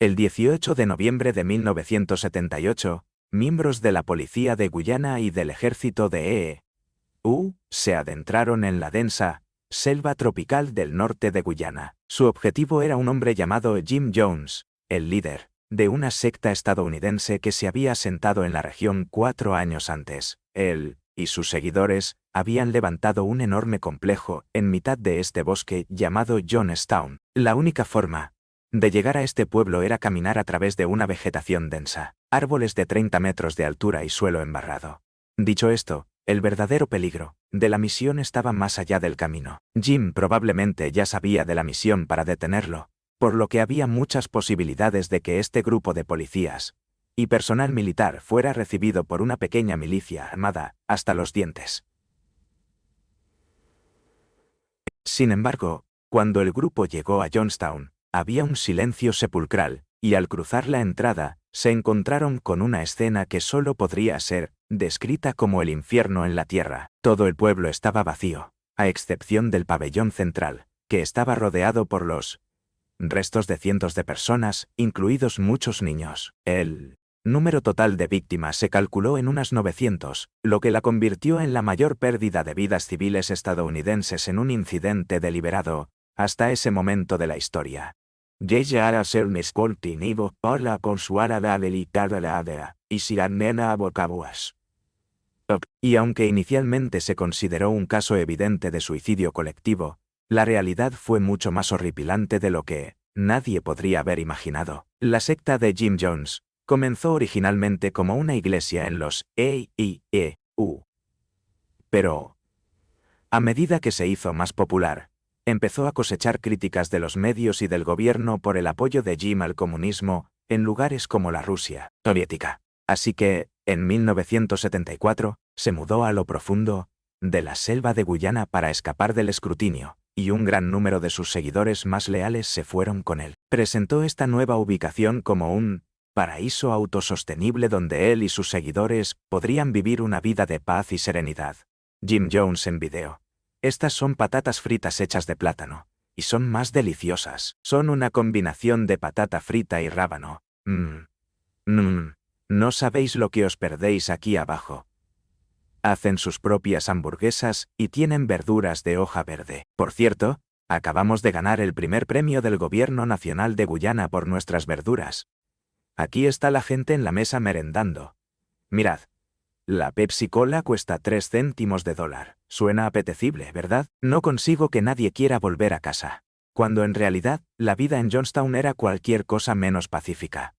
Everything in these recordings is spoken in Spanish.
El 18 de noviembre de 1978, miembros de la Policía de Guyana y del Ejército de E.U. se adentraron en la densa selva tropical del norte de Guyana. Su objetivo era un hombre llamado Jim Jones, el líder de una secta estadounidense que se había asentado en la región 4 años antes. Él y sus seguidores habían levantado un enorme complejo en mitad de este bosque llamado Jonestown. La única forma de llegar a este pueblo era caminar a través de una vegetación densa, árboles de 30 metros de altura y suelo embarrado. Dicho esto, el verdadero peligro de la misión estaba más allá del camino. Jim probablemente ya sabía de la misión para detenerlo, por lo que había muchas posibilidades de que este grupo de policías y personal militar fuera recibido por una pequeña milicia armada hasta los dientes. Sin embargo, cuando el grupo llegó a Jonestown, había un silencio sepulcral, y al cruzar la entrada, se encontraron con una escena que solo podría ser descrita como el infierno en la tierra. Todo el pueblo estaba vacío, a excepción del pabellón central, que estaba rodeado por los restos de cientos de personas, incluidos muchos niños. El número total de víctimas se calculó en unas 900, lo que la convirtió en la mayor pérdida de vidas civiles estadounidenses en un incidente deliberado hasta ese momento de la historia. Llegara a ser mescoltinivo por la consuara la delicada la adea, y si la nena abocabuas. Y aunque inicialmente se consideró un caso evidente de suicidio colectivo, la realidad fue mucho más horripilante de lo que nadie podría haber imaginado. La secta de Jim Jones comenzó originalmente como una iglesia en los E.I.E.U. Pero, a medida que se hizo más popular, empezó a cosechar críticas de los medios y del gobierno por el apoyo de Jim al comunismo en lugares como la Rusia soviética. Así que, en 1974, se mudó a lo profundo de la selva de Guyana para escapar del escrutinio, y un gran número de sus seguidores más leales se fueron con él. Presentó esta nueva ubicación como un paraíso autosostenible donde él y sus seguidores podrían vivir una vida de paz y serenidad. Jim Jones en video. Estas son patatas fritas hechas de plátano, y son más deliciosas. Son una combinación de patata frita y rábano. No sabéis lo que os perdéis aquí abajo. Hacen sus propias hamburguesas y tienen verduras de hoja verde. Por cierto, acabamos de ganar el primer premio del Gobierno Nacional de Guyana por nuestras verduras. Aquí está la gente en la mesa merendando. Mirad. La Pepsi Cola cuesta 3 céntimos de dólar. Suena apetecible, ¿verdad? No consigo que nadie quiera volver a casa. Cuando en realidad, la vida en Jonestown era cualquier cosa menos pacífica.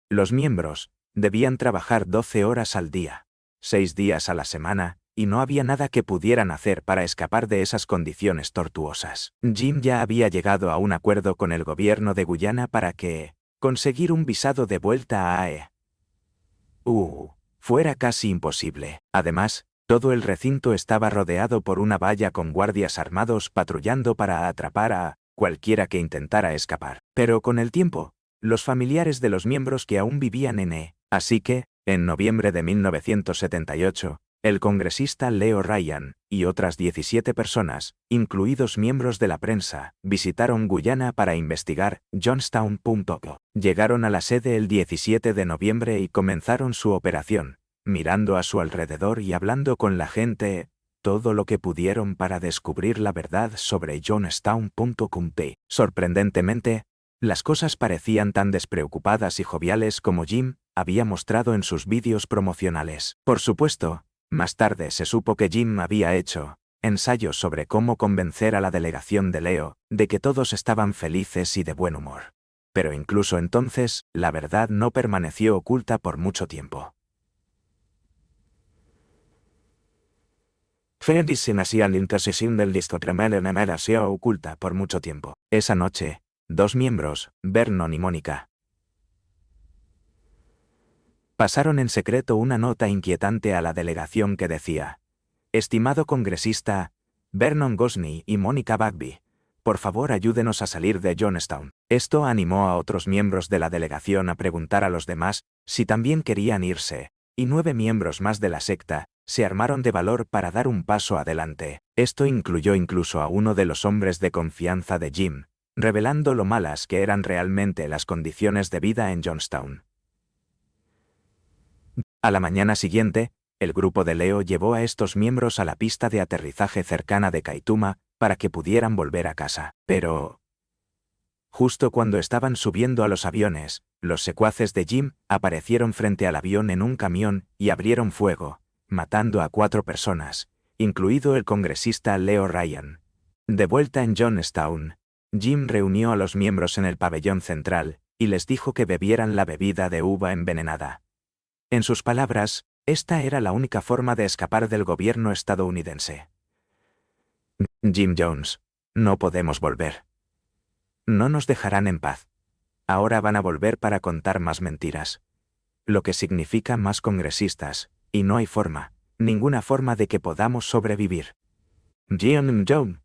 Los miembros debían trabajar 12 horas al día, 6 días a la semana, y no había nada que pudieran hacer para escapar de esas condiciones tortuosas. Jim ya había llegado a un acuerdo con el gobierno de Guyana para que conseguir un visado de vuelta a E.U. fuera casi imposible. Además, todo el recinto estaba rodeado por una valla con guardias armados patrullando para atrapar a cualquiera que intentara escapar. Pero con el tiempo, los familiares de los miembros que aún vivían en así que, en noviembre de 1978, el congresista Leo Ryan y otras 17 personas, incluidos miembros de la prensa, visitaron Guyana para investigar Jonestown.co. Llegaron a la sede el 17 de noviembre y comenzaron su operación, mirando a su alrededor y hablando con la gente, todo lo que pudieron para descubrir la verdad sobre Jonestown.com. Sorprendentemente, las cosas parecían tan despreocupadas y joviales como Jim había mostrado en sus vídeos promocionales. Por supuesto, más tarde se supo que Jim había hecho ensayos sobre cómo convencer a la delegación de Leo de que todos estaban felices y de buen humor. Pero incluso entonces, la verdad no permaneció oculta por mucho tiempo. Fedicin hacía la intercesión del disco tremendo en sido oculta por mucho tiempo. Esa noche, 2 miembros, Vernon y Mónica, pasaron en secreto una nota inquietante a la delegación que decía: estimado congresista, Vernon Gosney y Mónica Bagby, por favor ayúdenos a salir de Jonestown. Esto animó a otros miembros de la delegación a preguntar a los demás si también querían irse, y 9 miembros más de la secta se armaron de valor para dar un paso adelante. Esto incluyó incluso a uno de los hombres de confianza de Jim, revelando lo malas que eran realmente las condiciones de vida en Johnstown. A la mañana siguiente, el grupo de Leo llevó a estos miembros a la pista de aterrizaje cercana de Kaituma para que pudieran volver a casa. Pero, justo cuando estaban subiendo a los aviones, los secuaces de Jim aparecieron frente al avión en un camión y abrieron fuego, matando a 4 personas, incluido el congresista Leo Ryan. De vuelta en Johnstown, Jim reunió a los miembros en el pabellón central y les dijo que bebieran la bebida de uva envenenada. En sus palabras, esta era la única forma de escapar del gobierno estadounidense. Jim Jones, no podemos volver. No nos dejarán en paz. Ahora van a volver para contar más mentiras. Lo que significa más congresistas, y no hay forma, ninguna forma de que podamos sobrevivir. Jim Jones.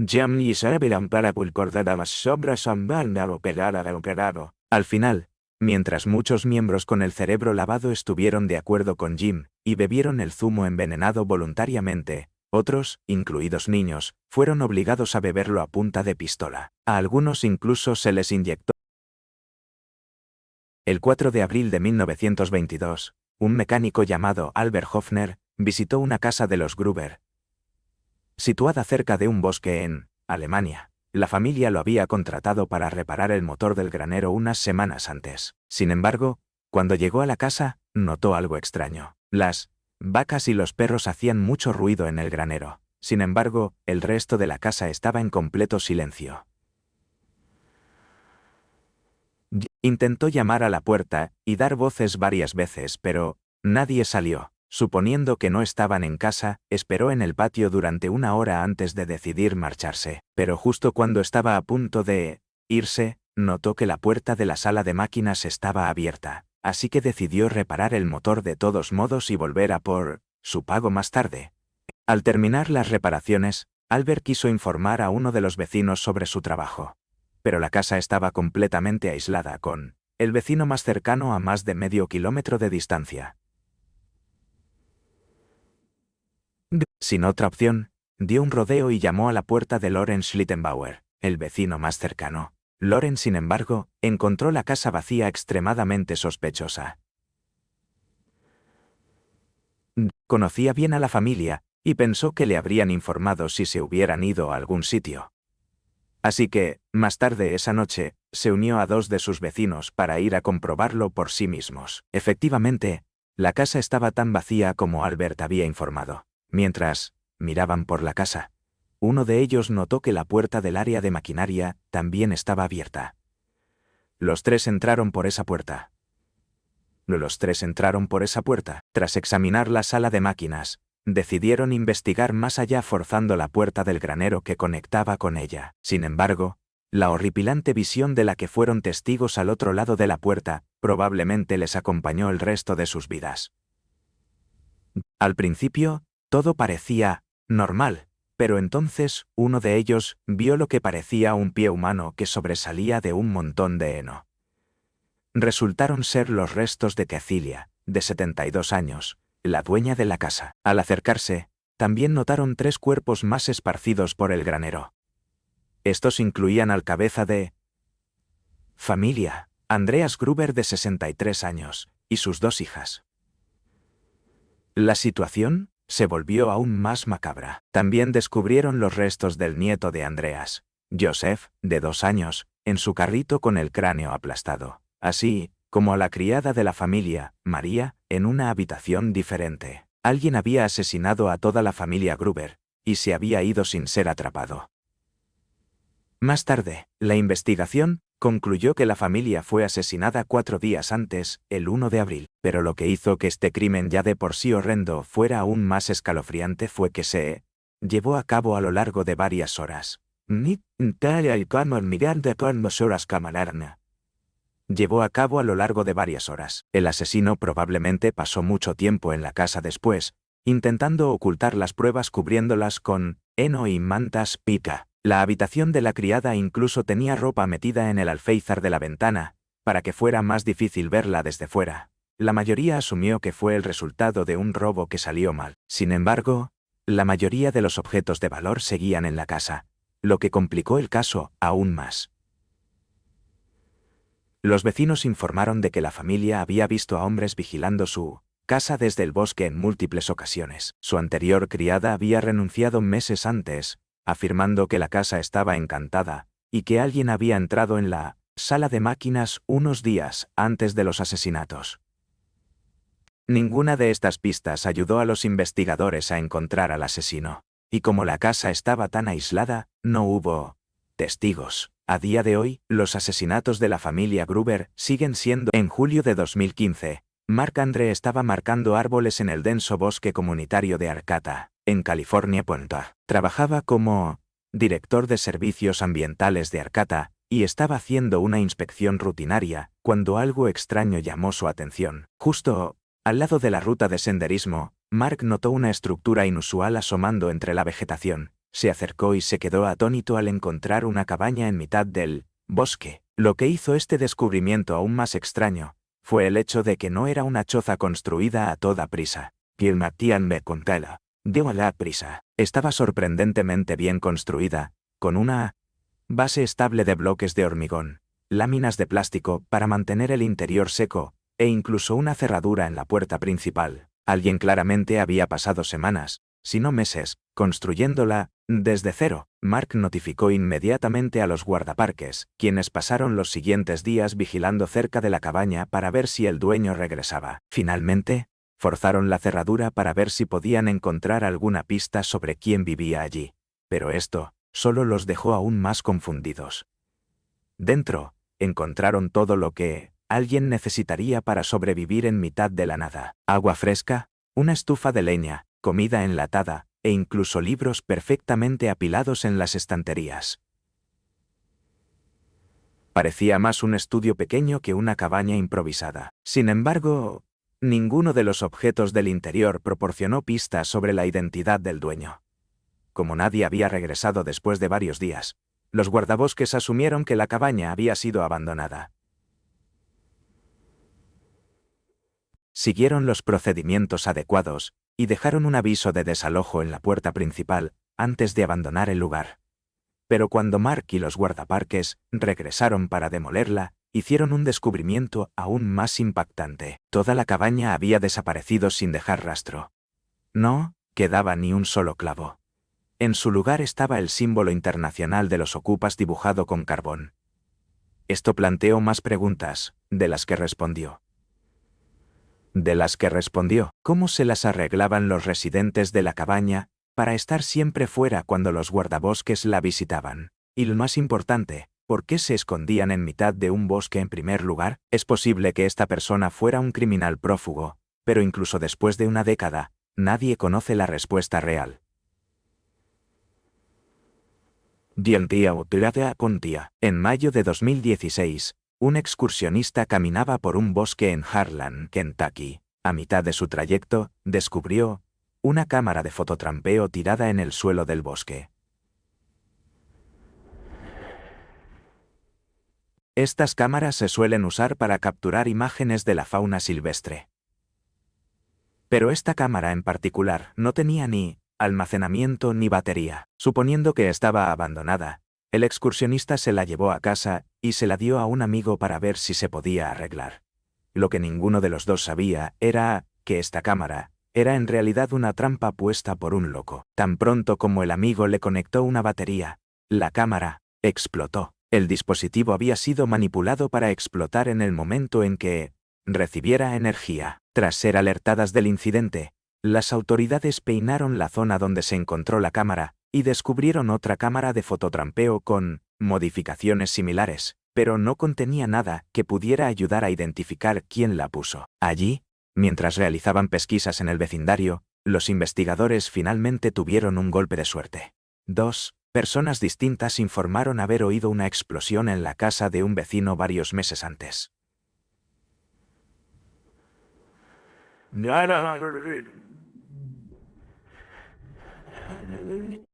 Jim y servirán para pulcordar a las sobras a operado. Al final, mientras muchos miembros con el cerebro lavado estuvieron de acuerdo con Jim y bebieron el zumo envenenado voluntariamente, otros, incluidos niños, fueron obligados a beberlo a punta de pistola. A algunos incluso se les inyectó. El 4 de abril de 1922, un mecánico llamado Albert Hofner visitó una casa de los Gruber, situada cerca de un bosque en Alemania. La familia lo había contratado para reparar el motor del granero unas semanas antes. Sin embargo, cuando llegó a la casa, notó algo extraño. Las vacas y los perros hacían mucho ruido en el granero. Sin embargo, el resto de la casa estaba en completo silencio. Intentó llamar a la puerta y dar voces varias veces, pero nadie salió. Suponiendo que no estaban en casa, esperó en el patio durante 1 hora antes de decidir marcharse. Pero justo cuando estaba a punto de irse, notó que la puerta de la sala de máquinas estaba abierta, así que decidió reparar el motor de todos modos y volver a por su pago más tarde. Al terminar las reparaciones, Albert quiso informar a uno de los vecinos sobre su trabajo. Pero la casa estaba completamente aislada, con el vecino más cercano a más de medio kilómetro de distancia. Sin otra opción, dio un rodeo y llamó a la puerta de Lorenz Schlittenbauer, el vecino más cercano. Lorenz, sin embargo, encontró la casa vacía extremadamente sospechosa. Conocía bien a la familia y pensó que le habrían informado si se hubieran ido a algún sitio. Así que, más tarde esa noche, se unió a 2 de sus vecinos para ir a comprobarlo por sí mismos. Efectivamente, la casa estaba tan vacía como Albert había informado. Mientras miraban por la casa, uno de ellos notó que la puerta del área de maquinaria también estaba abierta. Los 3 entraron por esa puerta. Tras examinar la sala de máquinas, decidieron investigar más allá forzando la puerta del granero que conectaba con ella. Sin embargo, la horripilante visión de la que fueron testigos al otro lado de la puerta probablemente les acompañó el resto de sus vidas. Al principio, todo parecía normal, pero entonces uno de ellos vio lo que parecía un pie humano que sobresalía de un montón de heno. Resultaron ser los restos de Cecilia, de 72 años, la dueña de la casa. Al acercarse, también notaron 3 cuerpos más esparcidos por el granero. Estos incluían al cabeza de familia, Andreas Gruber de 63 años, y sus 2 hijas. La situación se volvió aún más macabra. También descubrieron los restos del nieto de Andreas, Joseph, de 2 años, en su carrito con el cráneo aplastado, así como a la criada de la familia, María, en una habitación diferente. Alguien había asesinado a toda la familia Gruber, y se había ido sin ser atrapado. Más tarde, la investigación concluyó que la familia fue asesinada 4 días antes, el 1 de abril, pero lo que hizo que este crimen ya de por sí horrendo fuera aún más escalofriante fue que se llevó a cabo a lo largo de varias horas. El asesino probablemente pasó mucho tiempo en la casa después, intentando ocultar las pruebas cubriéndolas con heno y mantas pica. La habitación de la criada incluso tenía ropa metida en el alféizar de la ventana, para que fuera más difícil verla desde fuera. La mayoría asumió que fue el resultado de un robo que salió mal. Sin embargo, la mayoría de los objetos de valor seguían en la casa, lo que complicó el caso aún más. Los vecinos informaron de que la familia había visto a hombres vigilando su casa desde el bosque en múltiples ocasiones. Su anterior criada había renunciado meses antes, afirmando que la casa estaba encantada y que alguien había entrado en la sala de máquinas unos días antes de los asesinatos. Ninguna de estas pistas ayudó a los investigadores a encontrar al asesino, y como la casa estaba tan aislada, no hubo testigos. A día de hoy, los asesinatos de la familia Gruber siguen siendo. En julio de 2015, Marc-André estaba marcando árboles en el denso bosque comunitario de Arcata, en California. Trabajaba como director de servicios ambientales de Arcata y estaba haciendo una inspección rutinaria cuando algo extraño llamó su atención. Justo al lado de la ruta de senderismo, Mark notó una estructura inusual asomando entre la vegetación. Se acercó y se quedó atónito al encontrar una cabaña en mitad del bosque. Lo que hizo este descubrimiento aún más extraño fue el hecho de que no era una choza construida a toda prisa. Me contela. Dio a la prisa. Estaba sorprendentemente bien construida, con una base estable de bloques de hormigón, láminas de plástico para mantener el interior seco, e incluso una cerradura en la puerta principal. Alguien claramente había pasado semanas, si no meses, construyéndola desde cero. Mark notificó inmediatamente a los guardaparques, quienes pasaron los siguientes días vigilando cerca de la cabaña para ver si el dueño regresaba. Finalmente, forzaron la cerradura para ver si podían encontrar alguna pista sobre quién vivía allí. Pero esto solo los dejó aún más confundidos. Dentro, encontraron todo lo que alguien necesitaría para sobrevivir en mitad de la nada: agua fresca, una estufa de leña, comida enlatada, e incluso libros perfectamente apilados en las estanterías. Parecía más un estudio pequeño que una cabaña improvisada. Sin embargo, ninguno de los objetos del interior proporcionó pistas sobre la identidad del dueño. Como nadie había regresado después de varios días, los guardabosques asumieron que la cabaña había sido abandonada. Siguieron los procedimientos adecuados y dejaron un aviso de desalojo en la puerta principal antes de abandonar el lugar. Pero cuando Mark y los guardaparques regresaron para demolerla, hicieron un descubrimiento aún más impactante. Toda la cabaña había desaparecido sin dejar rastro. No quedaba ni un solo clavo. En su lugar estaba el símbolo internacional de los ocupas dibujado con carbón. Esto planteó más preguntas, de las que respondió. ¿Cómo se las arreglaban los residentes de la cabaña para estar siempre fuera cuando los guardabosques la visitaban? Y lo más importante, ¿por qué se escondían en mitad de un bosque en primer lugar? Es posible que esta persona fuera un criminal prófugo, pero incluso después de una década, nadie conoce la respuesta real. En mayo de 2016, un excursionista caminaba por un bosque en Harlan, Kentucky. A mitad de su trayecto, descubrió una cámara de fototrampeo tirada en el suelo del bosque. Estas cámaras se suelen usar para capturar imágenes de la fauna silvestre. Pero esta cámara en particular no tenía ni almacenamiento ni batería. Suponiendo que estaba abandonada, el excursionista se la llevó a casa y se la dio a un amigo para ver si se podía arreglar. Lo que ninguno de los dos sabía era que esta cámara era en realidad una trampa puesta por un loco. Tan pronto como el amigo le conectó una batería, la cámara explotó. El dispositivo había sido manipulado para explotar en el momento en que recibiera energía. Tras ser alertadas del incidente, las autoridades peinaron la zona donde se encontró la cámara y descubrieron otra cámara de fototrampeo con modificaciones similares, pero no contenía nada que pudiera ayudar a identificar quién la puso. Allí, mientras realizaban pesquisas en el vecindario, los investigadores finalmente tuvieron un golpe de suerte. 2 personas distintas informaron haber oído una explosión en la casa de un vecino varios meses antes.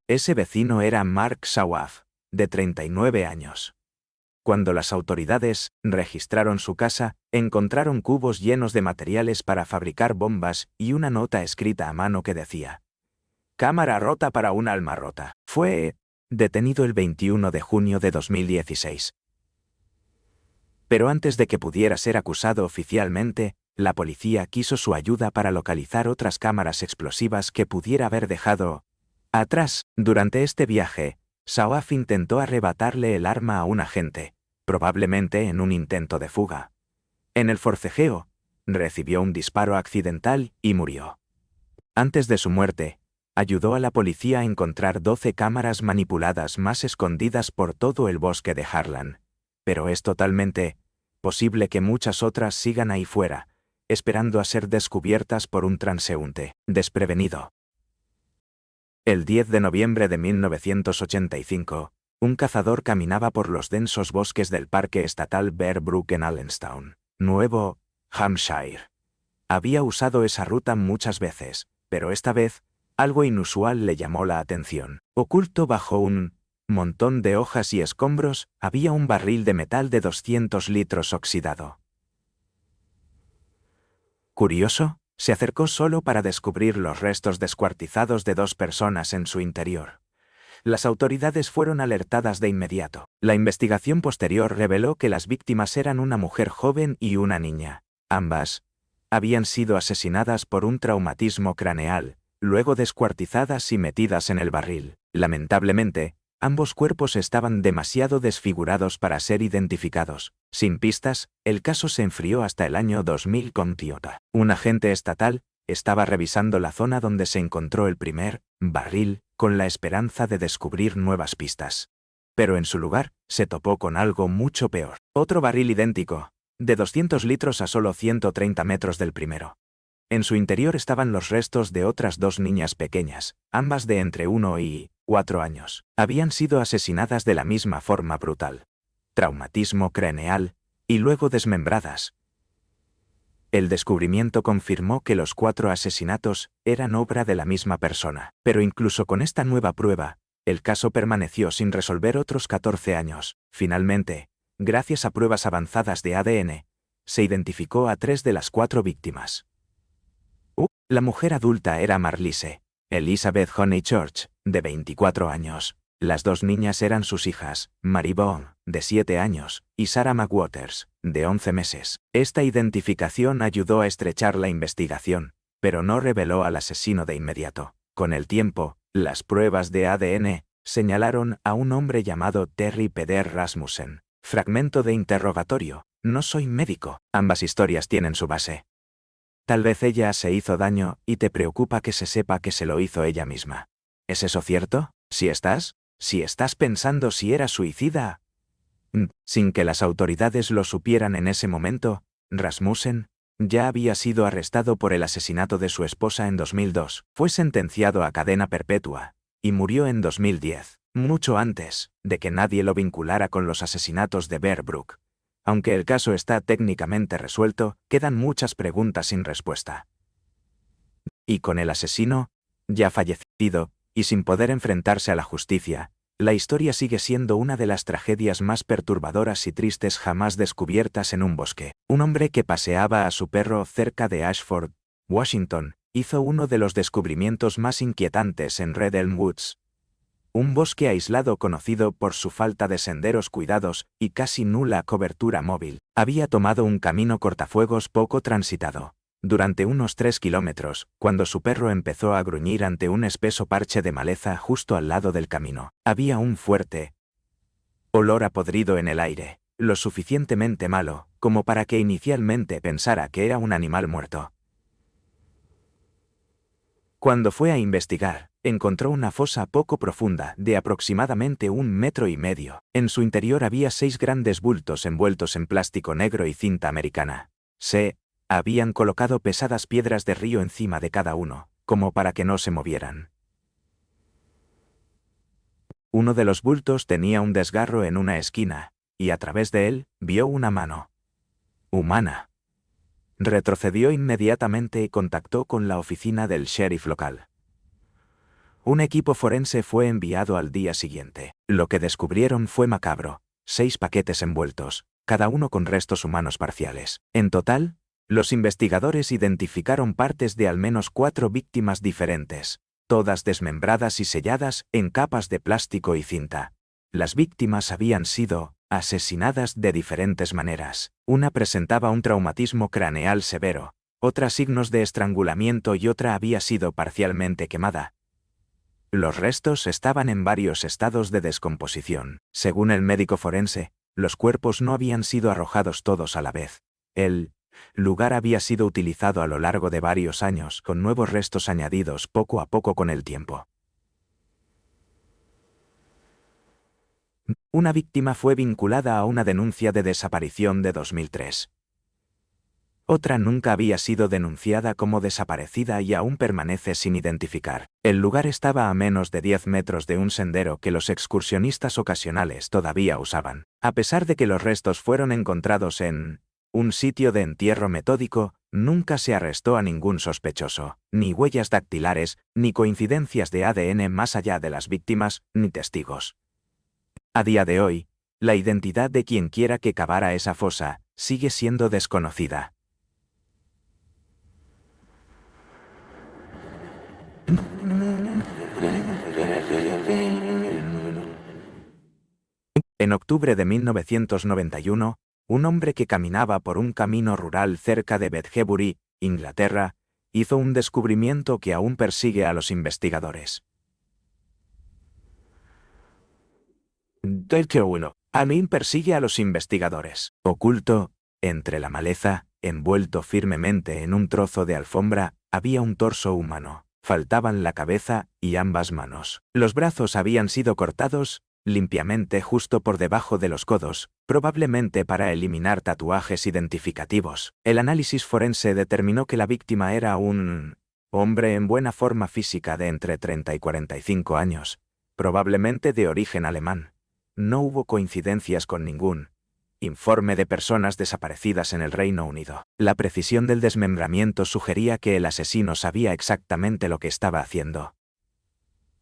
Ese vecino era Mark Sawaf, de 39 años. Cuando las autoridades registraron su casa, encontraron cubos llenos de materiales para fabricar bombas y una nota escrita a mano que decía: «Cámara rota para un alma rota». Fue detenido el 21 de junio de 2016. Pero antes de que pudiera ser acusado oficialmente, la policía quiso su ayuda para localizar otras cámaras explosivas que pudiera haber dejado atrás. Durante este viaje, Saoaf intentó arrebatarle el arma a un agente, probablemente en un intento de fuga. En el forcejeo, recibió un disparo accidental y murió. Antes de su muerte, ayudó a la policía a encontrar 12 cámaras manipuladas más escondidas por todo el bosque de Harlan. Pero es totalmente posible que muchas otras sigan ahí fuera, esperando a ser descubiertas por un transeúnte desprevenido. El 10 de noviembre de 1985, un cazador caminaba por los densos bosques del Parque Estatal Bear Brook en Allenstown, Nuevo Hampshire. Había usado esa ruta muchas veces, pero esta vez, algo inusual le llamó la atención. Oculto bajo un montón de hojas y escombros, había un barril de metal de 200 litros oxidado. Curioso, se acercó solo para descubrir los restos descuartizados de 2 personas en su interior. Las autoridades fueron alertadas de inmediato. La investigación posterior reveló que las víctimas eran una mujer joven y una niña. Ambas habían sido asesinadas por un traumatismo craneal, luego descuartizadas y metidas en el barril. Lamentablemente, ambos cuerpos estaban demasiado desfigurados para ser identificados. Sin pistas, el caso se enfrió hasta el año 2000 con Toyota. Un agente estatal estaba revisando la zona donde se encontró el primer barril, con la esperanza de descubrir nuevas pistas. Pero en su lugar, se topó con algo mucho peor. Otro barril idéntico, de 200 litros a solo 130 metros del primero. En su interior estaban los restos de otras 2 niñas pequeñas, ambas de entre 1 y 4 años. Habían sido asesinadas de la misma forma brutal. Traumatismo craneal, y luego desmembradas. El descubrimiento confirmó que los 4 asesinatos eran obra de la misma persona. Pero incluso con esta nueva prueba, el caso permaneció sin resolver otros 14 años. Finalmente, gracias a pruebas avanzadas de ADN, se identificó a 3 de las 4 víctimas. La mujer adulta era Marlise Elizabeth Honeychurch, de 24 años. Las 2 niñas eran sus hijas, Mary Bone, de 7 años, y Sarah McWatters, de 11 meses. Esta identificación ayudó a estrechar la investigación, pero no reveló al asesino de inmediato. Con el tiempo, las pruebas de ADN señalaron a un hombre llamado Terry Peder Rasmussen. Fragmento de interrogatorio: no soy médico. Ambas historias tienen su base. Tal vez ella se hizo daño y te preocupa que se sepa que se lo hizo ella misma. ¿Es eso cierto? Si estás pensando si era suicida, sin que las autoridades lo supieran en ese momento, Rasmussen ya había sido arrestado por el asesinato de su esposa en 2002. Fue sentenciado a cadena perpetua y murió en 2010, mucho antes de que nadie lo vinculara con los asesinatos de Bear Brook. Aunque el caso está técnicamente resuelto, quedan muchas preguntas sin respuesta. Y con el asesino, ya fallecido, y sin poder enfrentarse a la justicia, la historia sigue siendo una de las tragedias más perturbadoras y tristes jamás descubiertas en un bosque. Un hombre que paseaba a su perro cerca de Ashford, Washington, hizo uno de los descubrimientos más inquietantes en Red Elm Woods. Un bosque aislado conocido por su falta de senderos cuidados y casi nula cobertura móvil. Había tomado un camino cortafuegos poco transitado. Durante unos 3 kilómetros, cuando su perro empezó a gruñir ante un espeso parche de maleza justo al lado del camino. Había un fuerte olor a podrido en el aire, lo suficientemente malo como para que inicialmente pensara que era un animal muerto. Cuando fue a investigar, encontró una fosa poco profunda de aproximadamente 1,5 metros. En su interior había 6 grandes bultos envueltos en plástico negro y cinta americana. Se habían colocado pesadas piedras de río encima de cada uno, como para que no se movieran. Uno de los bultos tenía un desgarro en una esquina, y a través de él vio una mano humana. Retrocedió inmediatamente y contactó con la oficina del sheriff local. Un equipo forense fue enviado al día siguiente. Lo que descubrieron fue macabro: 6 paquetes envueltos, cada uno con restos humanos parciales. En total, los investigadores identificaron partes de al menos 4 víctimas diferentes, todas desmembradas y selladas en capas de plástico y cinta. Las víctimas habían sido asesinadas de diferentes maneras. Una presentaba un traumatismo craneal severo, otra signos de estrangulamiento y otra había sido parcialmente quemada. Los restos estaban en varios estados de descomposición. Según el médico forense, los cuerpos no habían sido arrojados todos a la vez. El lugar había sido utilizado a lo largo de varios años, con nuevos restos añadidos poco a poco con el tiempo. Una víctima fue vinculada a una denuncia de desaparición de 2003. Otra nunca había sido denunciada como desaparecida y aún permanece sin identificar. El lugar estaba a menos de 10 metros de un sendero que los excursionistas ocasionales todavía usaban. A pesar de que los restos fueron encontrados en un sitio de entierro metódico, nunca se arrestó a ningún sospechoso, ni huellas dactilares, ni coincidencias de ADN más allá de las víctimas, ni testigos. A día de hoy, la identidad de quien quiera que cavara esa fosa sigue siendo desconocida. En octubre de 1991, un hombre que caminaba por un camino rural cerca de Bedgebury, Inglaterra, hizo un descubrimiento que aún persigue a los investigadores. Amin persigue a los investigadores. Oculto, entre la maleza, envuelto firmemente en un trozo de alfombra, había un torso humano. Faltaban la cabeza y ambas manos. Los brazos habían sido cortados limpiamente justo por debajo de los codos, probablemente para eliminar tatuajes identificativos. El análisis forense determinó que la víctima era un hombre en buena forma física de entre 30 y 45 años, probablemente de origen alemán. No hubo coincidencias con ningún informe de personas desaparecidas en el Reino Unido. La precisión del desmembramiento sugería que el asesino sabía exactamente lo que estaba haciendo.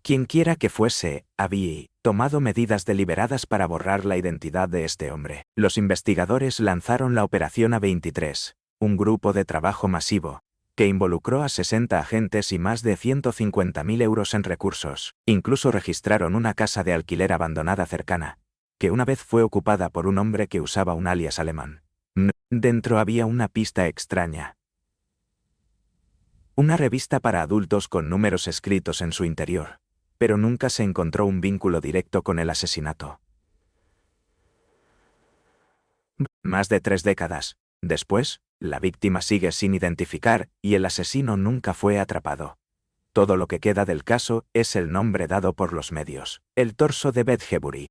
Quienquiera que fuese, había tomado medidas deliberadas para borrar la identidad de este hombre. Los investigadores lanzaron la Operación A23, un grupo de trabajo masivo, que involucró a 60 agentes y más de 150.000 euros en recursos. Incluso registraron una casa de alquiler abandonada cercana, que una vez fue ocupada por un hombre que usaba un alias alemán. Dentro había una pista extraña. Una revista para adultos con números escritos en su interior, pero nunca se encontró un vínculo directo con el asesinato. Más de 3 décadas después, la víctima sigue sin identificar y el asesino nunca fue atrapado. Todo lo que queda del caso es el nombre dado por los medios: el torso de Bedgebury.